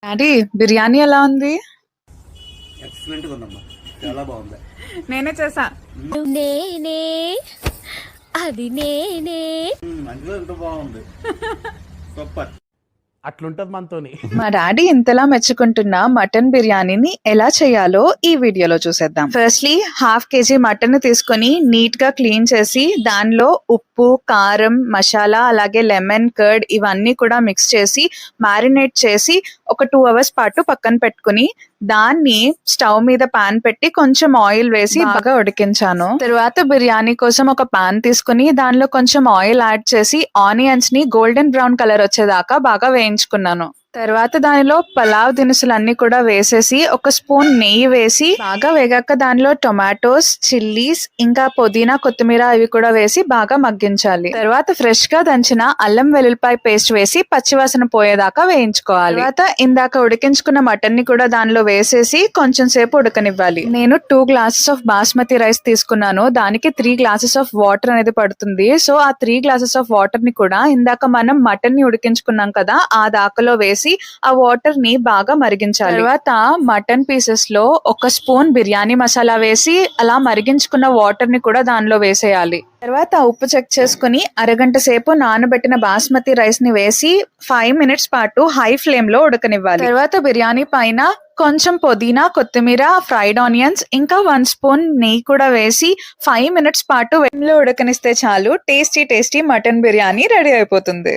Daddy biryani ఎలా ఉంది? Excellent గా ఉందమ్మా, చాలా బాగుంది. నేనే చేసా. నేనే అది నేనే మంచిగా ఎంత బాగుంది. సూపర్. అట్లుంటది మనతోని. మా డాడీ ఇంతలా మెచ్చుకుంటున్న మటన్ బిర్యానీని ఎలా చేయాలో ఈ వీడియోలో చూసేద్దాం. ఫస్ట్లీ హాఫ్ కేజీ మటన్ తీసుకొని నీట్ గా క్లీన్ చేసి దానిలో ఉప్పు, కారం, మసాలా అలాగే లెమన్ కర్డ్ ఇవన్నీ కూడా మిక్స్ చేసి మ్యారినేట్ చేసి ఒక 2 hours పాటు పక్కన పెట్టుకుని దాన్ని స్టవ్ మీద పాన్ పెట్టి కొంచెం ఆయిల్ వేసి బాగా ఉడికించాను. తర్వాత బిర్యానీ కోసం ఒక పాన్ తీసుకుని దానిలో కొంచెం ఆయిల్ యాడ్ చేసి ఆనియన్స్ ని గోల్డెన్ బ్రౌన్ కలర్ వచ్చేదాకా బాగా వేయించుకున్నాను. తర్వాత దానిలో పలావ్ దినుసులన్నీ కూడా వేసేసి ఒక స్పూన్ నెయ్యి వేసి బాగా వేగాక దానిలో టొమాటోస్, చిల్లీస్ ఇంకా పుదీనా, కొత్తిమీర ఇవి కూడా వేసి బాగా మగ్గించాలి. తర్వాత ఫ్రెష్ గా దంచిన అల్లం వెల్లుల్లిపాయ పేస్ట్ వేసి పచ్చివాసన పోయేదాకా వేయించుకోవాలి. తర్వాత ఇందాక ఉడికించుకున్న మటన్ ని కూడా దానిలో వేసేసి కొంచెం సేపు ఉడకనివ్వాలి. నేను 2 glasses ఆఫ్ బాస్మతి రైస్ తీసుకున్నాను. దానికి 3 glasses ఆఫ్ వాటర్ అనేది పడుతుంది. సో ఆ 3 glasses ఆఫ్ వాటర్ ని కూడా ఇందాక మనం మటన్ ని ఉడికించుకున్నాం కదా ఆ దాకలో వేసి ఆ వాటర్ ని బాగా మరిగించాలి. తర్వాత మటన్ పీసెస్ లో ఒక స్పూన్ బిర్యానీ మసాలా వేసి అలా మరిగించుకున్న వాటర్ ని కూడా దానిలో వేసేయాలి. తర్వాత ఉప్పు చెక్ చేసుకుని అరగంట సేపు నానబెట్టిన బాస్మతి రైస్ ని వేసి 5 minutes పాటు హై ఫ్లేమ్ లో ఉడకనివ్వాలి. తర్వాత బిర్యానీ పైన కొంచెం పుదీనా, కొత్తిమీర, ఫ్రైడ్ ఆనియన్స్ ఇంకా 1 స్పూన్ నెయ్యి కూడా వేసి 5 minutes పాటు వెన్నెలో ఉడకనిస్తే చాలు టేస్టీ మటన్ బిర్యానీ రెడీ అయిపోతుంది.